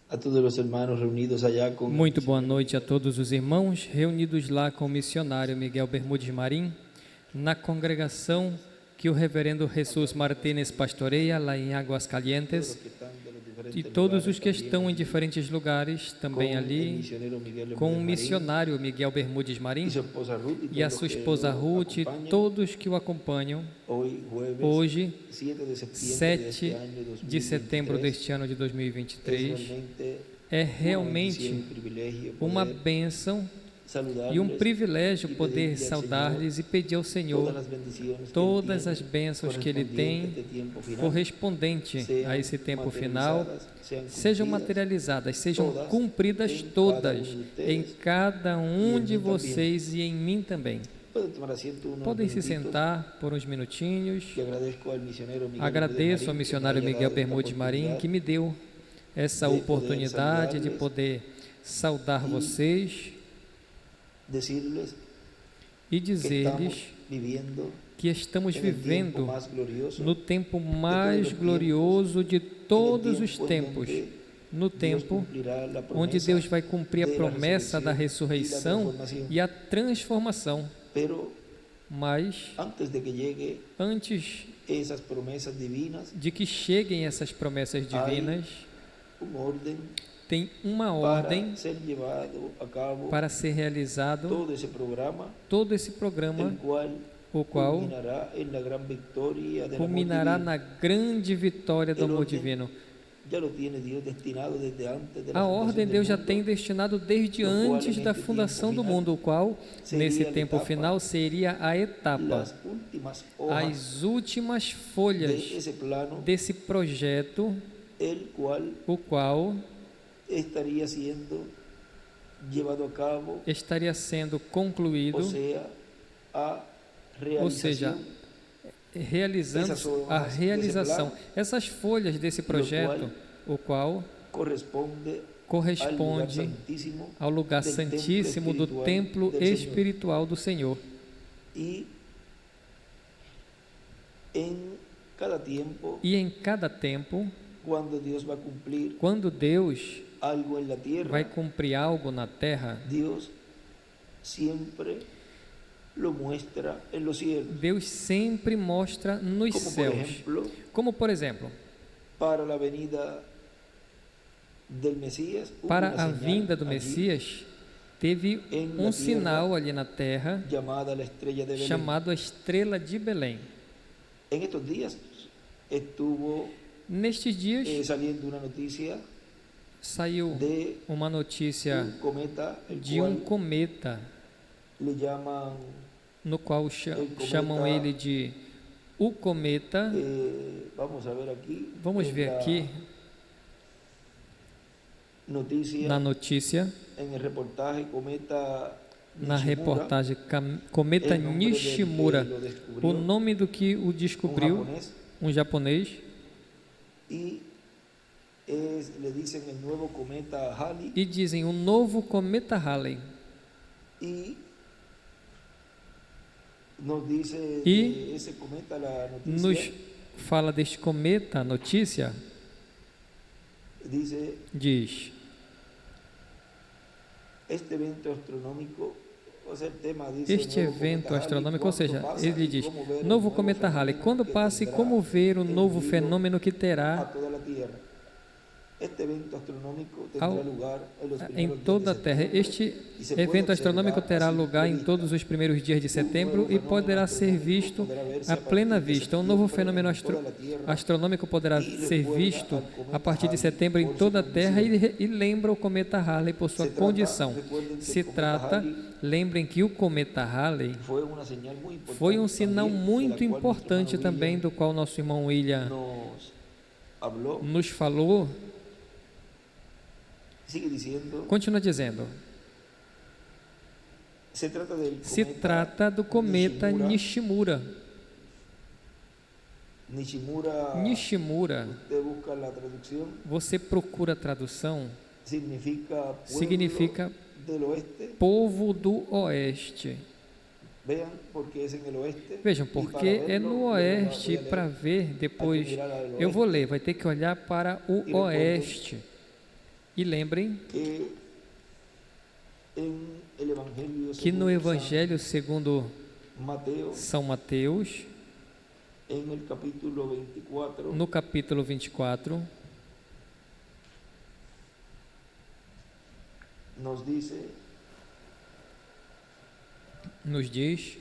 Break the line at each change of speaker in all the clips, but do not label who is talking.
A todos os irmãos reunidos allá com...
Muito boa noite a todos os irmãos reunidos lá com o missionário Miguel Bermúdez Marim, na congregação que o reverendo Jesus Martínez pastoreia lá em Águas Calientes, e todos os que estão em diferentes lugares também ali, com o missionário Miguel Bermúdez Marim e a sua esposa Ruth e todos que o acompanham. Hoje, 7 de setembro deste ano de 2023, é realmente uma bênção e um privilégio poder saudar-lhes e pedir ao Senhor todas as bênçãos que Ele tem correspondente a esse tempo final, sejam materializadas, sejam cumpridas todas em cada um de vocês e em mim também. Podem se sentar por uns minutinhos. Agradeço ao missionário Miguel Bermúdez Marim que me deu essa oportunidade de poder saudar vocês e dizer-lhes que estamos vivendo no tempo mais glorioso de todos os tempos, no tempo onde Deus vai cumprir a promessa da ressurreição e a transformação. Mas, antes de que cheguem essas promessas divinas, tem uma ordem para ser realizado todo esse programa, o qual culminará na grande vitória do amor divino. A ordem Deus já tem destinado desde antes da fundação do mundo, o qual, nesse tempo final, seria a etapa, as últimas folhas desse projeto, o qual estaria sendo concluído, ou seja, realizando a realização. Essas folhas desse projeto, o qual corresponde ao lugar santíssimo do templo espiritual do Senhor. E em cada tempo, quando Deus vai cumprir algo na terra, Deus sempre mostra nos céus. Como, por exemplo, para a vinda do Messias, teve um sinal ali na terra chamado a Estrela de Belém. Nestes dias, saiu uma notícia de um cometa, no qual chamam ele de o cometa. Vamos ver aqui na notícia, na reportagem, cometa Nishimura, o nome do que o descobriu, um japonês. E dizem o novo cometa Halley. E nos fala deste cometa, a notícia diz: este evento astronômico, ou seja, ele diz, novo cometa Halley, quando passa e como ver o novo fenômeno que terá em toda a Terra. Este evento astronômico terá lugar em todos os primeiros dias de setembro e poderá ser visto à plena vista. Um novo fenômeno astronômico poderá ser visto a partir de setembro em toda a Terra e lembra o cometa Halley por sua condição. Lembrem que o cometa Halley foi um sinal muito importante também, do qual nosso irmão William nos falou. Continua dizendo, se trata do cometa Nishimura. Nishimura, você procura a tradução, significa povo do oeste.
Vean, porque es en el oeste.
Vejam,
Y para
porque é
verlo,
no
yo
oeste,
voy a leer.
para ver depois, eu vou ler, vai ter que olhar para o oeste. E lembrem
Que en el Evangelio
que no
según
Evangelho segundo
San Mateo,
São Mateus,
en el capítulo 24,
no capítulo 24,
nos dice,
nos diz,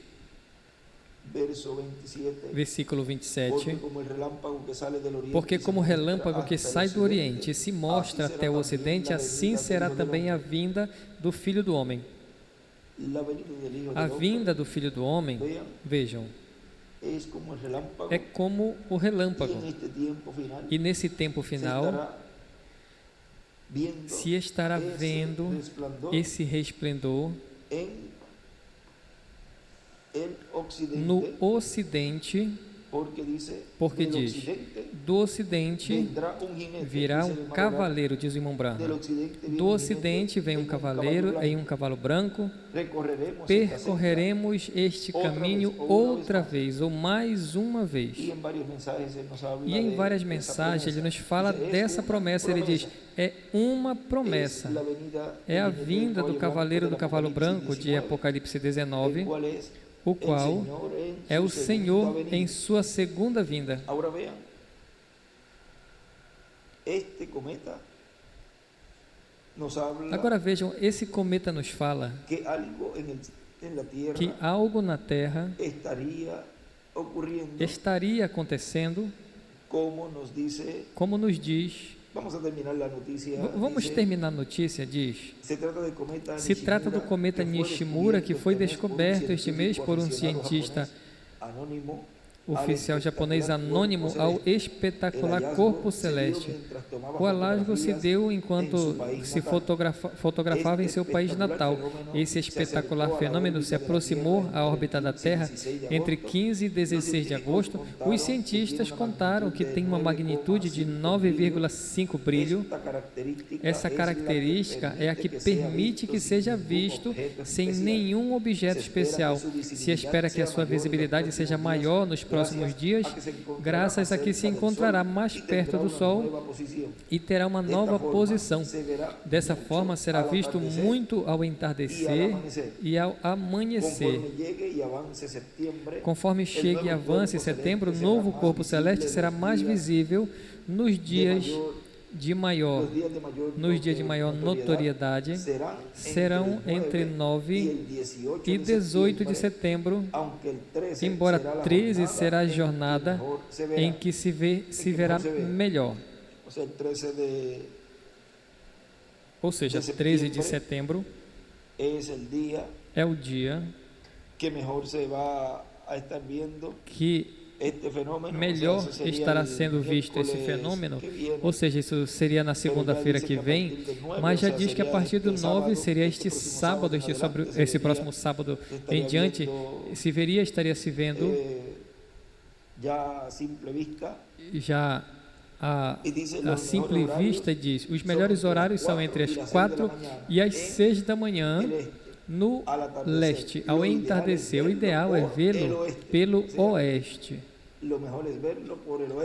verso 27,
versículo 27,
porque como
porque como
o relâmpago que sai do Oriente
relâmpago que sai do Oriente e se mostra
assim
até o Ocidente, assim será também a vinda do Filho do Homem. A vinda do Filho do Homem, vejam, é como o relâmpago. E nesse tempo final, se estará vendo esse resplendor no Ocidente, porque diz, do Ocidente virá um cavaleiro, diz o irmão Branco. Do Ocidente vem um cavaleiro em um cavalo branco. Percorreremos este caminho outra vez, ou mais uma vez. E em várias mensagens ele nos fala dessa promessa. Ele diz, é uma promessa. É a vinda do cavaleiro do cavalo branco de Apocalipse 19, o qual é o Senhor em sua segunda vinda.
Agora vean, este cometa nos habla
Agora vejam, esse cometa nos fala
que algo en la tierra
que algo na Terra
ocurriendo,
estaria acontecendo,
como nos diz.
Vamos a terminar a notícia.
Terminar a notícia,
diz.
Se trata
do cometa Nishimura, que foi descoberto este mês por um cientista
anônimo,
oficial japonês anônimo ao espetacular corpo celeste. O hallazgo se deu enquanto se fotografava em seu país natal. Esse espetacular fenômeno se aproximou à órbita da Terra entre 15 e 16 de agosto. Os cientistas contaram que tem uma magnitude de 9,5 brilho. Essa característica é a que permite que seja visto sem nenhum objeto especial. Se espera que a sua visibilidade seja maior nos próximos dias, graças a que se encontrará mais perto do Sol e terá uma nova posição. Dessa forma, será visto muito ao entardecer e ao amanhecer. Conforme chegue e avance setembro, o novo corpo celeste será mais visível nos dias de maior notoriedade, serão entre 9 e 18 de setembro, embora 13 será a jornada em que se verá melhor. Ou seja, 13 de setembro é o dia que melhor estará sendo visto esse fenômeno, ou seja, isso seria na segunda-feira que vem, mas já diz que a partir do 9 seria este sábado, esse próximo sábado em diante, estaria se vendo já a simples vista. Diz, os melhores horários são entre as 4 e as 6 da manhã, no leste, ao entardecer. O ideal é vê-lo pelo oeste.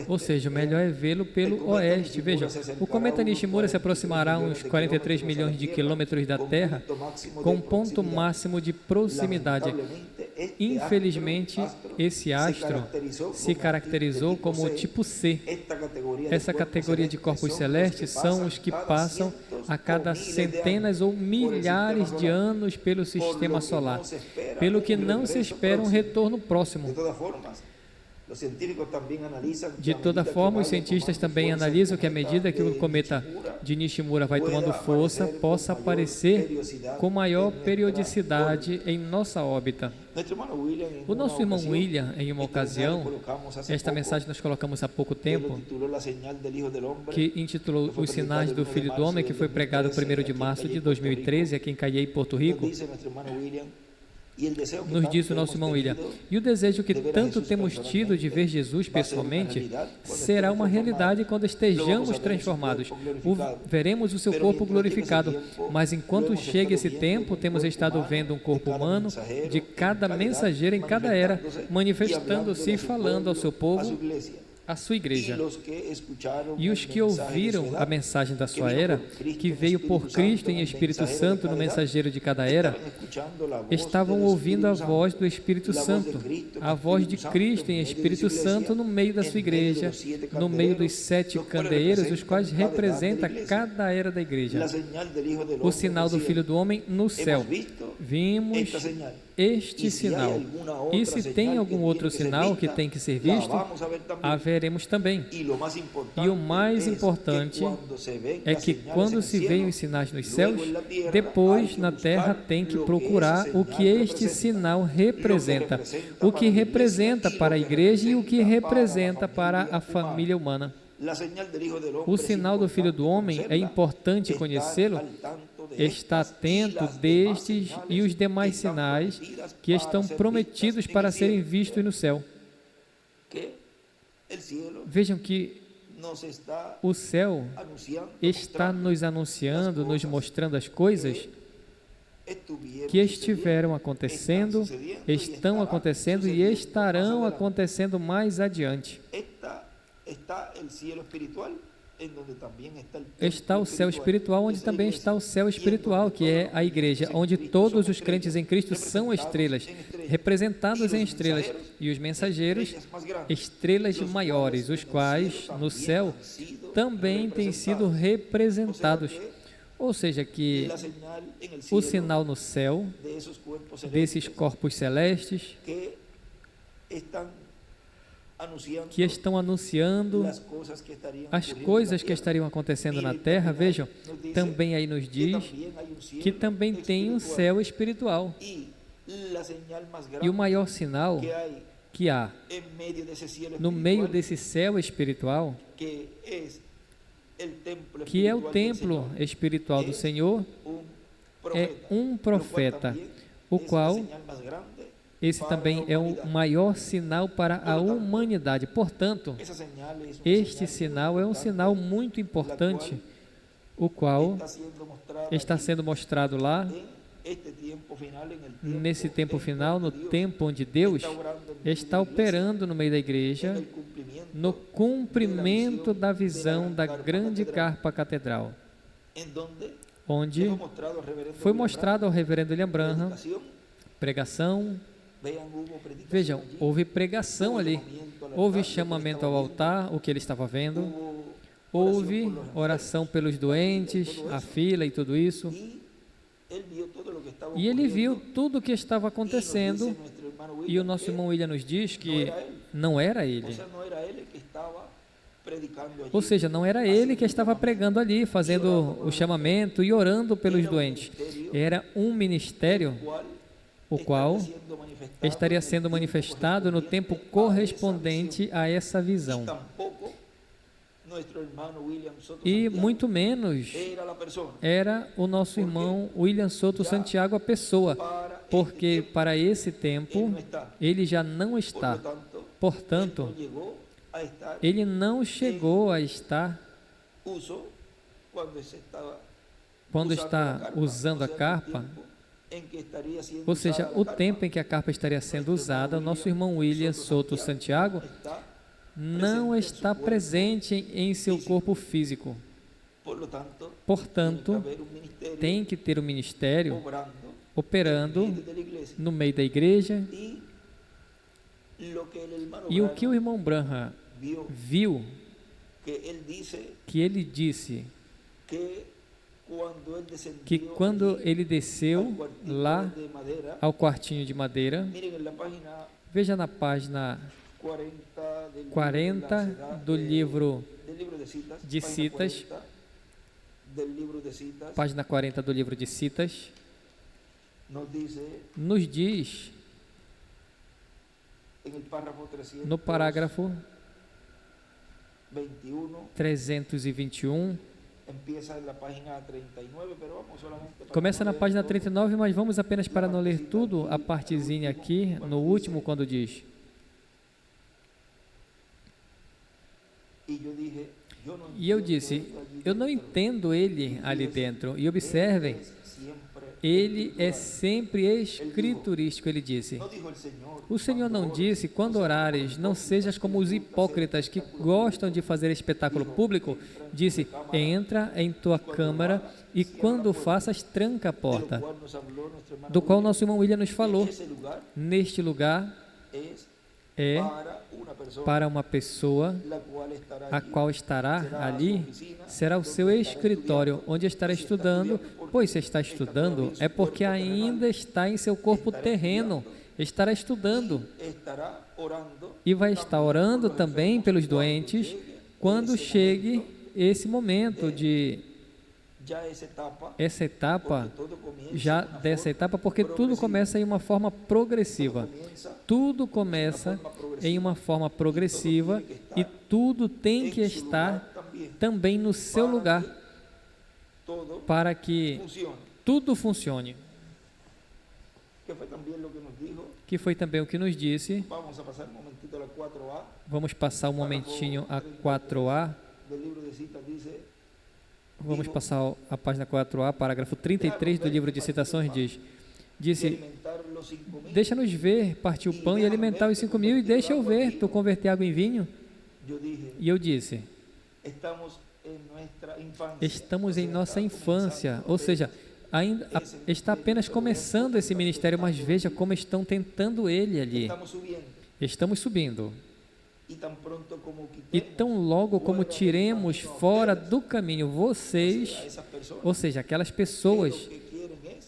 Ou seja, o melhor é vê-lo pelo oeste. Veja, o cometa Nishimura se aproximará a uns 43 milhões de quilômetros da Terra, com um ponto máximo de proximidade. Infelizmente, esse astro se caracterizou como o tipo C. Essa categoria de corpos celestes são os que passam a cada centenas ou milhares de anos pelo sistema solar, pelo que não se espera um retorno próximo. De toda forma, os cientistas também analisam que à medida que o cometa de Nishimura vai tomando força, possa aparecer com maior periodicidade em nossa órbita. O nosso irmão William, em uma ocasião, esta mensagem nós colocamos há pouco tempo, que intitulou Os Sinais do Filho do Homem, que foi pregado 1º de março de 2013 aqui em Cayey, Porto Rico. nos diz o nosso irmão William. E o desejo que tanto temos tido de ver Jesus pessoalmente será uma realidade quando estejamos transformados. Veremos o seu corpo glorificado. Mas enquanto chega esse tempo, temos estado vendo um corpo humano de cada mensageiro em cada era, manifestando-se e falando ao seu povo, a sua igreja. E os que ouviram a mensagem da sua era, que veio por Cristo em Espírito Santo no mensageiro de cada era, estavam ouvindo a voz do Espírito Santo, a voz de Cristo em Espírito Santo no meio da sua igreja, no meio dos 7 candeeiros, os quais representa cada era da igreja. O sinal do Filho do Homem no céu. Vimos este sinal. E se tem algum outro sinal que tem que ser visto, haveremos também. E o mais importante é que quando se veem os sinais nos céus, depois na terra tem que procurar o que este sinal representa, o que representa para a igreja e o que representa para a família humana. O sinal do Filho do Homem é importante conhecê-lo, está atento destes e os demais sinais que estão prometidos para serem vistos no céu. Vejam que o céu está nos anunciando, nos mostrando as coisas que estiveram acontecendo, estão acontecendo e estarão acontecendo mais adiante. Está o céu espiritual, onde também está o céu espiritual, que é a igreja, onde todos os crentes em Cristo são estrelas, representados em estrelas, e os mensageiros, estrelas maiores, os quais, no céu, também têm sido representados. Ou seja, que o sinal no céu, desses corpos celestes, que estão anunciando as coisas que estariam acontecendo na terra, vejam, também aí nos diz que também tem um céu espiritual. E o maior sinal que há no meio desse céu espiritual, que é o templo espiritual do Senhor, é um profeta, o qual esse também é o maior sinal para a humanidade. Portanto, este sinal é um sinal muito importante, o qual está sendo mostrado lá, nesse tempo final, no tempo onde Deus está operando no meio da igreja, no cumprimento da visão da grande carpa catedral, onde foi mostrado ao reverendo William Branham pregação. Vejam, houve pregação ali, houve chamamento ao altar, o que ele estava vendo, houve oração pelos doentes, a fila e tudo isso, e ele viu tudo o que estava acontecendo, e o nosso irmão William nos diz que não era ele. Ou seja, não era ele que estava pregando ali, fazendo o chamamento e orando pelos doentes. Era um ministério o qual estaria sendo manifestado no tempo correspondente a essa visão. E muito menos era o nosso irmão William Soto Santiago a pessoa, porque para esse tempo ele já não está. Portanto, ele não chegou a estar quando está usando a carpa, ou seja, o tempo em que a carpa estaria sendo usada, o nosso irmão William Soto Santiago não está presente em seu corpo físico. Portanto, tem que ter um ministério operando no meio da igreja. E o que o irmão Branham viu, que ele disse que quando ele desceu lá ao quartinho de madeira, veja na página 40 do livro de Citas, página 40 do livro de Citas, nos diz, no parágrafo 321, Começa na página 39, mas vamos apenas para não ler tudo, a partezinha aqui, no último, quando diz: E eu disse, eu não entendo ele ali dentro. E observem, ele é sempre escriturístico, ele disse. O Senhor não disse, quando orares, não sejas como os hipócritas que gostam de fazer espetáculo público. Disse, entra em tua câmara e quando faças, tranca a porta. Do qual nosso irmão William nos falou. Neste lugar é para uma pessoa a qual estará ali, será o seu escritório, onde estará estudando, pois se está estudando, é porque ainda está em seu corpo terreno, estará estudando e vai estar orando também pelos doentes, quando chegue esse momento de essa etapa, já dessa etapa, porque tudo começa em uma forma progressiva. Tudo começa em uma forma progressiva e tudo tem que estar também no seu lugar para que tudo funcione. Que foi também o que nos disse. Vamos passar um momentinho a 4A. Vamos passar a página 4A, parágrafo 33 do livro de citações, disse, deixa-nos ver, partir o pão e alimentar os 5.000, e deixa eu ver, tu converter água em vinho? E eu disse, estamos em nossa infância, ou seja, ainda está apenas começando esse ministério, mas veja como estão tentando ele ali. Estamos subindo. E tão logo como tiremos fora do caminho vocês, ou seja, aquelas pessoas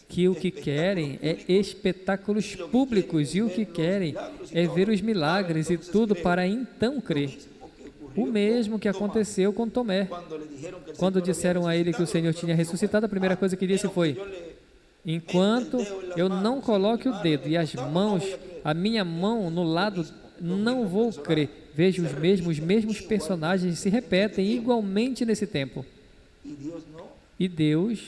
que o que querem é espetáculos públicos e o que querem é ver os milagres e tudo para então crer. O mesmo que aconteceu com Tomé. Quando disseram a ele que o Senhor tinha ressuscitado, a primeira coisa que disse foi, enquanto eu não coloque o dedo e as mãos, a minha mão no lado, não vou crer. Veja, os mesmos personagens se repetem igualmente nesse tempo. E Deus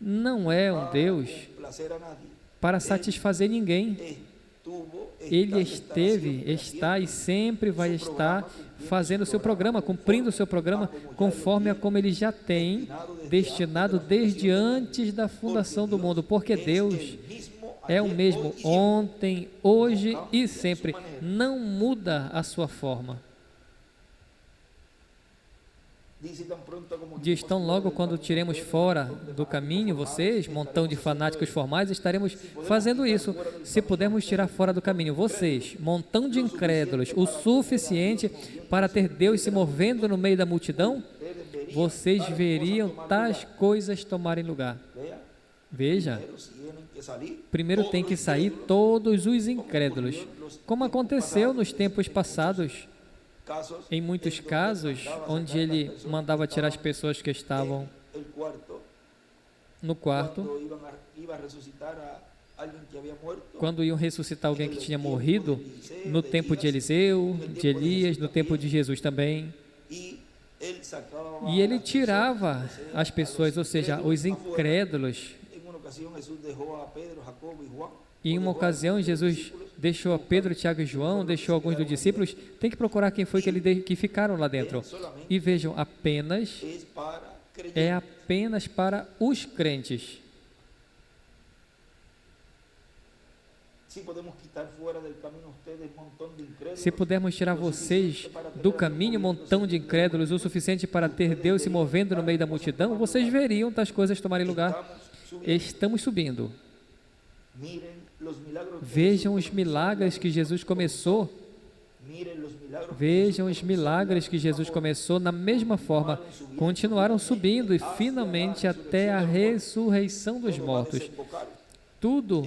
não é um Deus para satisfazer ninguém. Ele esteve, está e sempre vai estar fazendo o seu programa, cumprindo o seu programa, conforme a como ele já tem destinado desde antes da fundação do mundo, porque Deus é o mesmo ontem, hoje e sempre. Não muda a sua forma. Diz, tão logo quando tiremos fora do caminho, vocês, montão de fanáticos formais, estaremos fazendo isso. Se pudermos tirar fora do caminho, vocês, montão de incrédulos, o suficiente para ter Deus se movendo no meio da multidão, vocês veriam tais coisas tomarem lugar. Veja, primeiro tem que sair todos os incrédulos, como aconteceu nos tempos passados, em muitos casos, onde ele mandava tirar as pessoas que estavam no quarto, quando iam ressuscitar alguém que tinha morrido, no tempo de Eliseu, de Elias, no tempo de Jesus também. E ele tirava as pessoas, ou seja, os incrédulos. Em uma ocasião, Jesus deixou a Pedro, Tiago e João, deixou alguns dos discípulos. Tem que procurar quem foi que ficaram lá dentro. E vejam, é apenas para os crentes. Se pudermos tirar vocês do caminho, montão de incrédulos, o suficiente para ter Deus se movendo no meio da multidão, vocês veriam tais coisas tomarem lugar. Estamos subindo. Vejam os milagres que Jesus começou. Vejam os milagres que Jesus começou na mesma forma. Continuaram subindo e finalmente até a ressurreição dos mortos. Tudo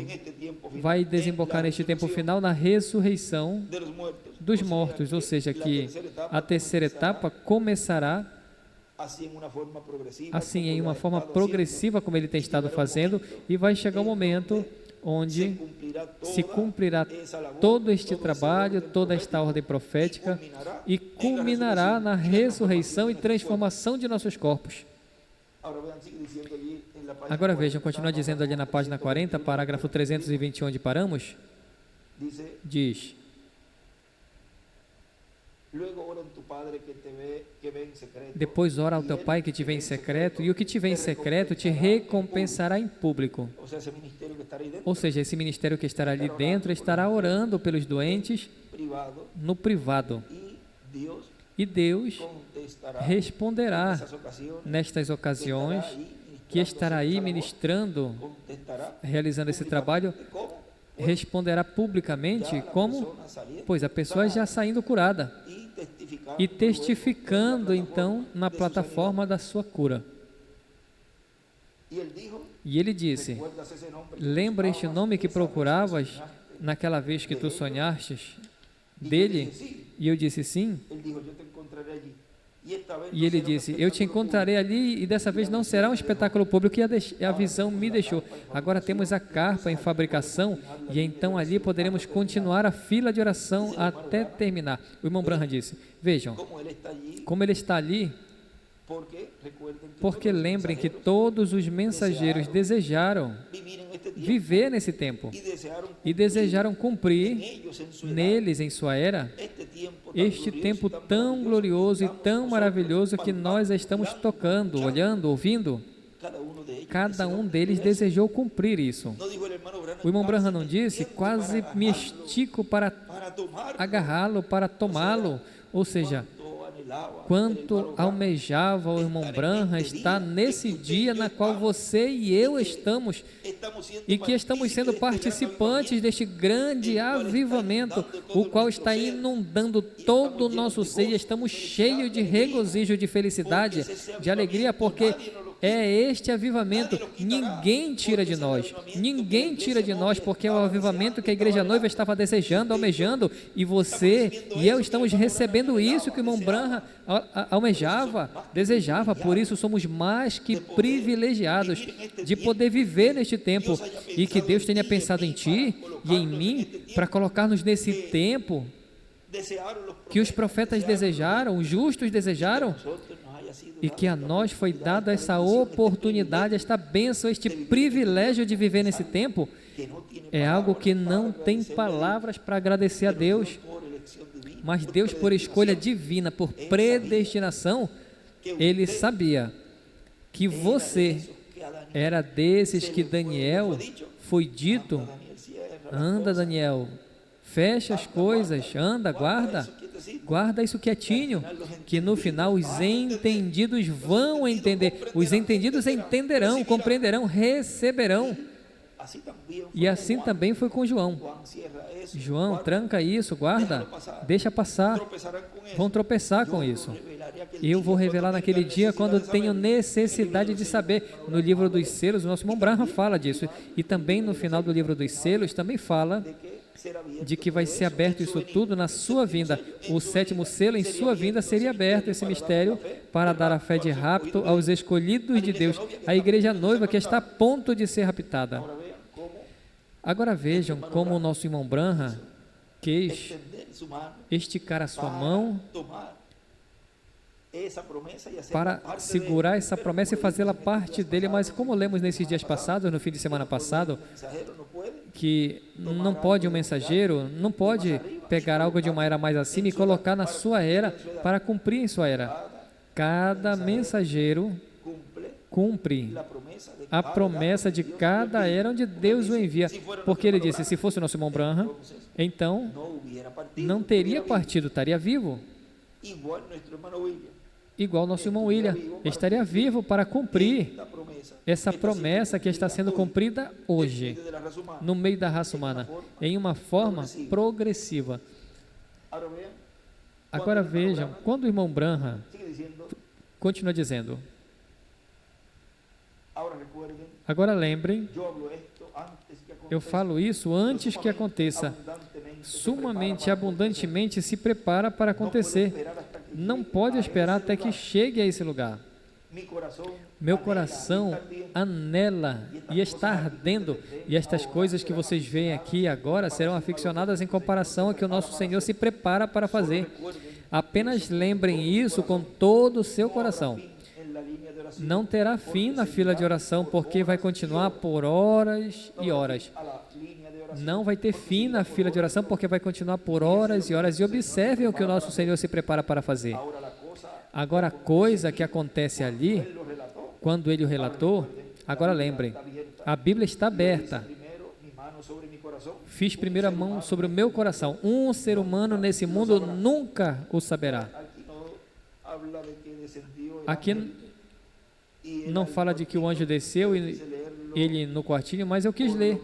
vai desembocar neste tempo final na ressurreição dos mortos, ou seja, que a terceira etapa começará assim, em uma forma progressiva, como ele tem estado fazendo, e vai chegar um momento onde se cumprirá todo este trabalho, toda esta ordem profética e culminará na ressurreição e transformação de nossos corpos. Agora vejam, continua dizendo ali na página 40, parágrafo 321, onde paramos, diz: depois ora ao teu Pai que te vê em secreto, e o que te vê em secreto te recompensará em público. Ou seja, esse ministério que estará ali dentro estará orando pelos doentes no privado. E Deus responderá nestas ocasiões, que estará aí ministrando, realizando esse trabalho, responderá publicamente como? Pois a pessoa já saindo curada e testificando então na plataforma da sua cura. E ele disse: lembra este nome que procuravas naquela vez que tu sonhastes dele? E eu disse sim. E ele disse: eu te encontrarei ali, e dessa vez não será um espetáculo público, e a visão me deixou. Agora temos a carpa em fabricação, e então ali poderemos continuar a fila de oração até terminar. O irmão Branham disse: vejam, como ele está ali, porque lembrem que todos os mensageiros desejaram viver nesse tempo e desejaram cumprir neles, em sua era, este tempo tão glorioso e tão maravilhoso que nós estamos tocando, olhando, ouvindo. Cada um deles desejou cumprir isso. O irmão Branham não disse: quase me estico para agarrá-lo, para tomá-lo. Ou seja, quanto almejava o irmão Branham está nesse dia na qual você e eu estamos, e que estamos sendo participantes deste grande avivamento, o qual está inundando todo o nosso ser, e estamos cheios de regozijo, de felicidade, de alegria, porque é este avivamento. Ninguém tira de nós, porque é o avivamento que a igreja noiva estava desejando, almejando, e você e eu estamos recebendo isso que o irmão Branham almejava, desejava. Por isso somos mais que privilegiados de poder viver neste tempo, e que Deus tenha pensado em ti e em mim para colocar-nos nesse tempo que os profetas desejaram, os justos desejaram, e que a nós foi dada essa oportunidade, esta bênção, este privilégio de viver nesse tempo. É algo que não tem palavras para agradecer a Deus, mas Deus, por escolha divina, por predestinação, Ele sabia que você era desses que Daniel foi dito: anda, Daniel, fecha as coisas, anda, guarda isso quietinho, que no final os entendidos vão entender, os entendidos entenderão, compreenderão, receberão. E assim também foi com João. João, tranca isso, guarda, deixa passar, vão tropeçar com isso. Eu vou revelar naquele dia quando tenho necessidade de saber. No livro dos selos, o nosso irmão Branham fala disso, e também no final do livro dos selos também fala de que vai ser aberto isso tudo na sua vinda. O 7º selo, em sua vinda, seria aberto esse mistério para dar a fé de rapto aos escolhidos de Deus, a igreja noiva que está a ponto de ser raptada. Agora vejam como o nosso irmão Branham quis esticar a sua mão para segurar essa promessa e fazê-la parte dele. Mas como lemos nesses dias passados, no fim de semana passado, que não pode um mensageiro, não pode pegar algo de uma era mais acima e colocar na sua era para cumprir em sua era. Cada mensageiro cumpre a promessa de cada era onde Deus o envia. Porque ele disse: se fosse o nosso irmão Branham, então não teria partido, estaria vivo. Igual nosso irmão William, estaria vivo para cumprir essa promessa que está sendo cumprida hoje, no meio da raça humana, em uma forma progressiva. Agora vejam, quando o irmão Branham continua dizendo: agora lembrem, eu falo isso antes que aconteça, sumamente, abundantemente se prepara para acontecer. Não pode esperar até que chegue a esse lugar. Meu coração anela e está ardendo, e estas coisas que vocês veem aqui agora serão aficionadas em comparação a que o nosso Senhor se prepara para fazer. Apenas lembrem isso com todo o seu coração. Não terá fim na fila de oração, porque vai continuar por horas e horas. Não vai ter fim na fila de oração, porque vai continuar por horas e horas. E observem o que o nosso Senhor se prepara para fazer. Agora, a coisa que acontece ali, quando ele o relatou, agora lembrem, a Bíblia está aberta. Fiz primeiro a mão sobre o meu coração. Um ser humano nesse mundo nunca o saberá. Aqui não fala de que o anjo desceu e ele no quartinho, mas eu quis ler,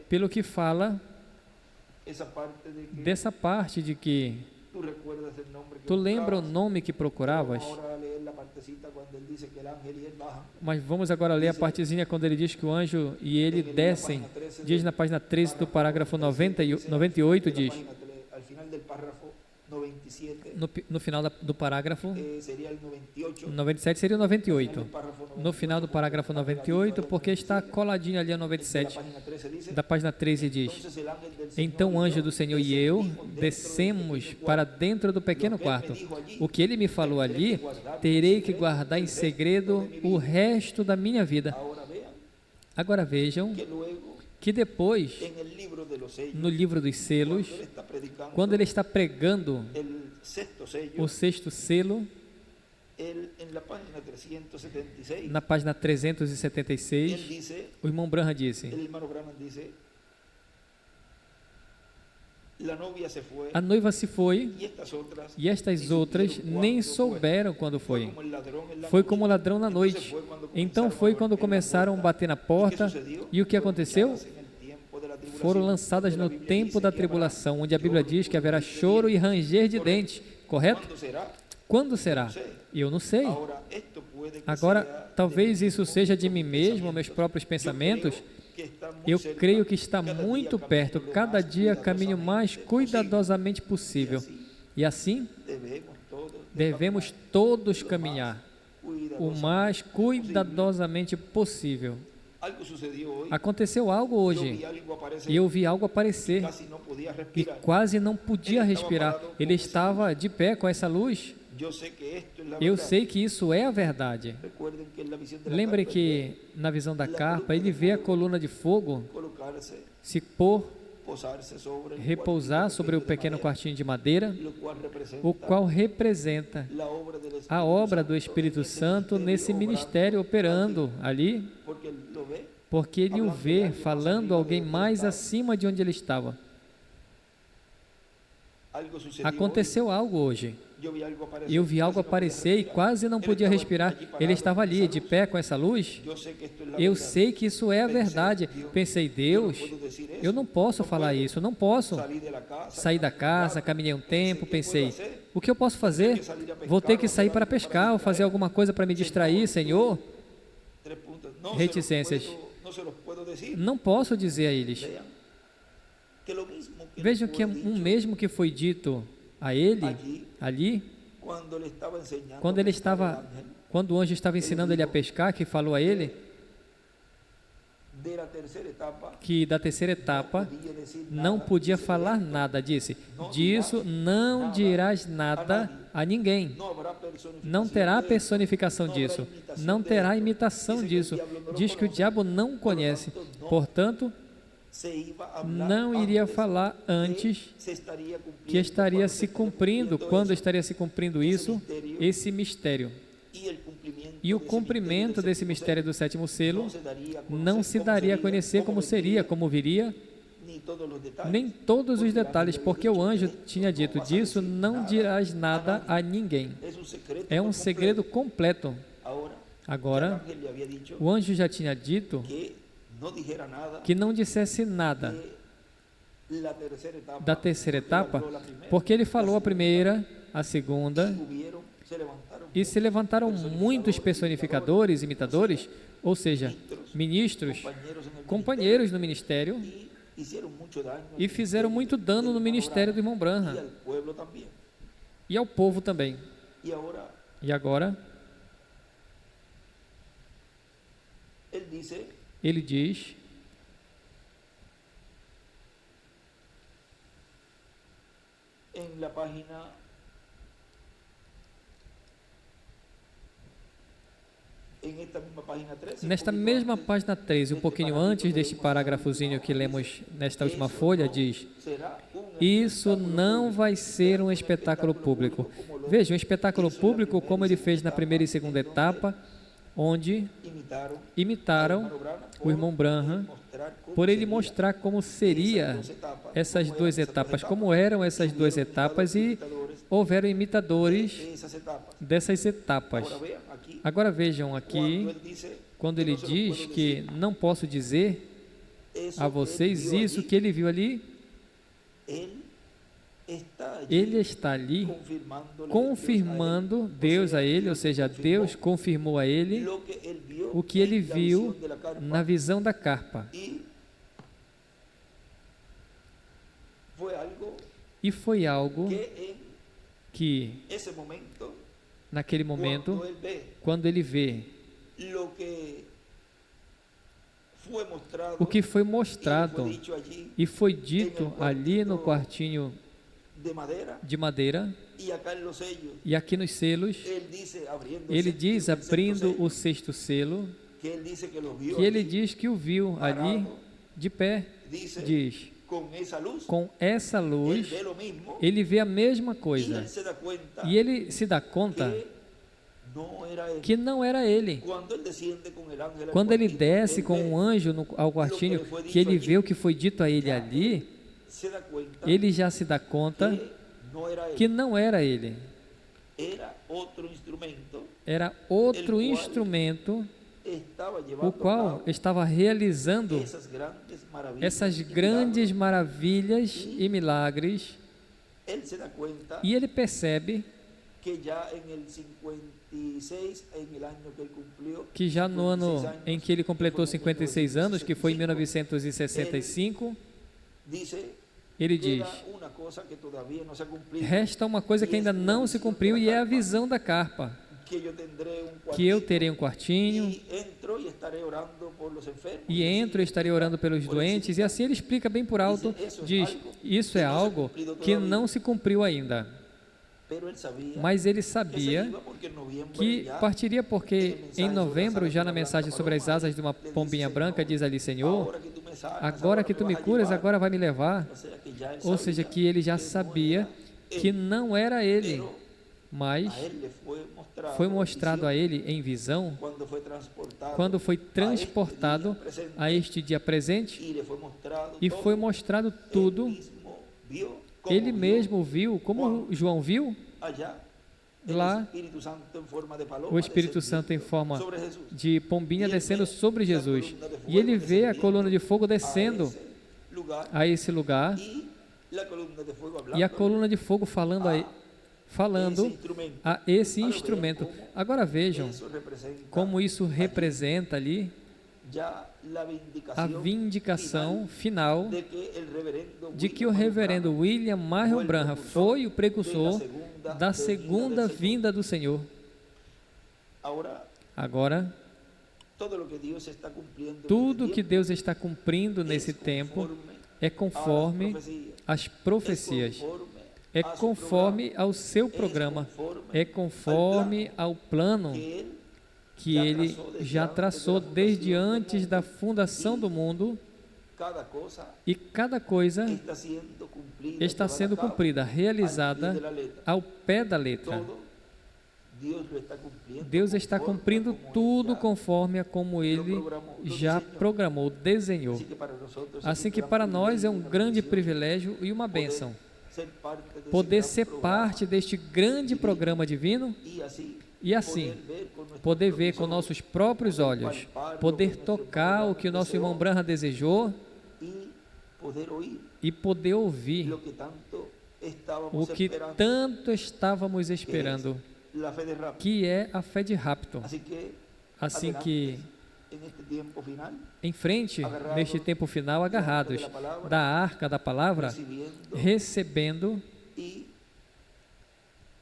pelo que fala dessa parte de que tu lembra o nome que procuravas? Mas vamos agora ler a partezinha quando ele diz que o anjo e ele descem. Diz na página 13 do parágrafo 98, diz, no final do parágrafo 97 seria o 98. No final do parágrafo 98, porque está coladinho ali a 97. Da página 13 diz: então o anjo do Senhor e eu descemos para dentro do pequeno quarto. O que ele me falou ali, terei que guardar em segredo o resto da minha vida. Agora vejam que depois, no livro dos selos, quando ele está pregando o sexto selo, na página 376, o irmão Branham disse: a noiva se foi e estas outras nem souberam quando foi. Foi como ladrão na noite. Então foi quando começaram a bater na porta. E o que aconteceu? Foram lançadas no tempo da tribulação, onde a Bíblia diz que haverá choro e ranger de dentes. Correto? Quando será? Eu não sei. Agora, talvez isso seja de mim mesmo, meus próprios pensamentos. Eu creio que está muito perto. Cada dia caminho mais cuidadosamente possível. E assim, devemos todos caminhar o mais cuidadosamente possível. Aconteceu algo hoje. E eu vi algo aparecer. E quase não podia respirar. Ele estava de pé com essa luz. Eu sei que isso é a verdade. Lembre que na visão da carpa, ele vê a coluna de fogo se pôr, repousar sobre o pequeno quartinho de madeira, o qual representa a obra do Espírito Santo nesse ministério operando ali, porque ele o vê falando alguém mais acima de onde ele estava. Aconteceu algo hoje. Eu vi algo aparecer e quase não podia respirar. Ele estava ali, de pé com essa luz. Eu sei que isso é a verdade. Pensei, Deus, eu não posso falar isso, não posso. Saí da casa, caminhei um tempo, pensei, o que eu posso fazer? Vou ter que sair para pescar ou fazer alguma coisa para me distrair, Senhor? Reticências. Não posso dizer a eles. Vejam que é um mesmo que foi dito a ele, ali, quando o anjo estava ensinando ele a pescar, que falou a ele, que da terceira etapa não podia falar nada, disse, disso não dirás nada a ninguém, não terá personificação disso, não terá imitação disso, diz que o diabo não conhece, portanto, não iria falar antes que estaria se cumprindo, quando estaria se cumprindo isso, esse mistério. E o cumprimento desse mistério do sétimo selo não se daria a conhecer como seria, como viria, nem todos os detalhes, porque o anjo tinha dito, disso não dirás nada a ninguém. É um segredo completo. Agora, o anjo já tinha dito que não dissesse nada da terceira etapa, porque ele falou a primeira, a segunda, e se levantaram muitos personificadores, imitadores, ou seja, ministros, companheiros no ministério, e fizeram muito dano no ministério do irmão Branham, e ao povo também. E agora,
él dice
Ele diz
en la página en esta misma página 13,
nesta mesma página 13, um pouquinho antes deste parágrafozinho que lemos nesta última folha, diz:
será
isso não vai ser um espetáculo público. Veja, um espetáculo público como ele fez na primeira e segunda etapa, onde imitaram o irmão Branham, por ele mostrar como seria essas duas etapas, como eram essas duas etapas, e houveram imitadores dessas etapas. Agora vejam aqui, quando ele diz que não posso dizer a vocês isso que ele viu ali, ele está ali confirmando Deus a ele, ou seja, Deus confirmou a ele o que ele viu na visão da carpa. E foi algo que, naquele momento, quando ele vê o que foi mostrado e foi dito ali no quartinho de madeira, e aqui nos selos, ele diz, abrindo o sexto selo, que ele diz que o viu ali de pé, diz, com essa luz, ele vê a mesma coisa, e ele se dá conta que não era ele. Quando ele desce com um anjo ao quartinho, que ele vê o que foi dito a ele ali, ele já se dá conta que não era ele. Era outro instrumento o qual estava realizando essas grandes maravilhas e milagres, e ele percebe que já no ano em que ele completou 56 anos, que foi em 1965, ele diz: resta uma coisa que ainda não se cumpriu, e é a visão da carpa, que eu terei um quartinho e entro e estarei orando pelos doentes, e assim ele explica bem por alto, diz, isso é algo que não se cumpriu ainda, mas ele sabia que partiria, porque em novembro, já na mensagem sobre as asas de uma pombinha branca, diz ali, Senhor, agora que tu me curas, agora vai me levar, ou seja, que ele já sabia que não era ele, mas foi mostrado a ele em visão, quando foi transportado a este dia presente, e foi mostrado tudo. Ele mesmo viu, como João viu, lá, o Espírito Santo em forma de pombinha descendo sobre Jesus, e ele vê a coluna de fogo descendo a esse lugar, e a coluna de fogo falando a esse instrumento. Agora vejam como isso representa ali a vindicação final de que o reverendo William Marion Branham foi o precursor da segunda vinda do Senhor. Agora, tudo que Deus está cumprindo nesse tempo é conforme as profecias, é conforme ao seu programa, é conforme ao plano que ele já traçou desde antes da fundação do mundo, e cada coisa está sendo cumprida, realizada ao pé da letra. Deus está cumprindo tudo conforme a como ele já programou, desenhou. Assim que para nós é um grande privilégio e uma bênção poder ser parte deste grande programa divino, e assim poder ver com nossos próprios olhos, poder tocar o que o nosso irmão Branham desejou e poder ouvir o que tanto estávamos esperando, que é a fé de rapto. Assim que, em frente, neste tempo final, agarrados da arca da palavra, recebendo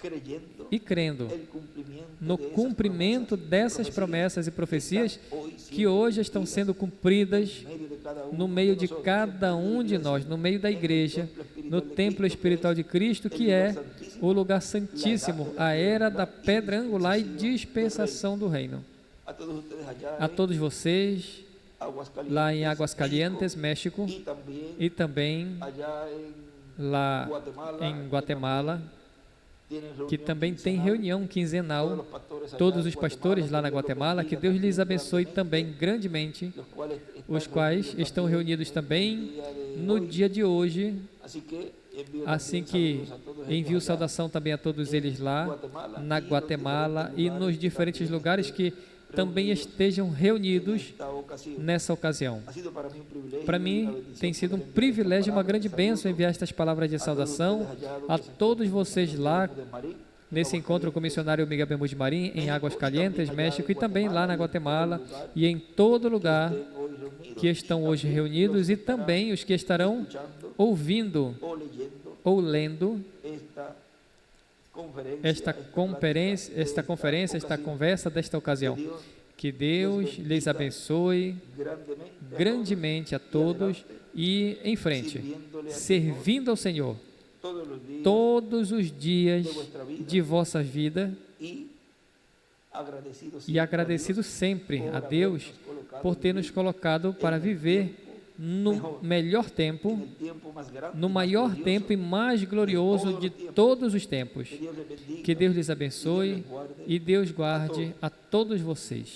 creyendo
e crendo
el cumplimiento
no
de esas
cumprimento
promesas y
dessas
profecías
promessas e profecias
están hoy
que
siendo
hoje estão
cumplidas
sendo cumpridas
en medio de cada uno
no meio de
nosotros,
cada um de nós, no meio da igreja, no templo espiritual de Cristo, que é o lugar santíssimo, a era da pedra angular e dispensação do reino.
a todos ustedes allá
A todos vocês,
Aguascalientes,
lá em Aguascalientes, México,
y también
e também
allá en
lá
Guatemala,
em Guatemala,
tienen
que
reunión
também tem
quincenal.
reunião
Todos
quinzenal.
los pastores allá
Todos
en
os pastores lá na
Dios los
Guatemala, que
bendiga
Deus lhes
también
abençoe
grandemente,
também grandemente,
los cuales
os
están
quais
reunidos
estão
también
reunidos
en
também
el día de
no
hoy.
dia de hoje.
Así que envío
Assim
también
que
saludos a todos ellos
envio
allá
saudação também a todos eles lá na
y los
Guatemala
diferentes
e nos
lugares que
diferentes
también
lugares
estén
que também
reunidos
estejam
en
reunidos
esta ocasión.
nessa ocasião.
Ha sido para mí un privilegio
Para
y una
mim
bendición
tem sido
poder enviar
privilégio,
estas
uma grande
palabras de
bênção
saludo
enviar estas palavras de
a todos
saudação
ustedes allá
a
donde se
todos
encuentran
vocês
en el
lá
Bermúdez Marín,
nesse encontro com o missionário Miguel Bermudes Marim em Águas Calientes, México, e também lá na Guatemala e em todo lugar
estén hoy reunidos
que estão hoje
también
reunidos
los
e
que estarán
também os que estarão
escuchando
ouvindo
o leyendo
ou lendo esta conferência, esta conversa desta ocasião. Que Deus lhes abençoe grandemente a todos e em frente, servindo ao Senhor todos os dias de vossa vida e agradecido sempre a Deus por ter nos colocado para viver no melhor tempo, no maior tempo e mais glorioso de todos os tempos. Que Deus lhes abençoe e Deus guarde a todos vocês.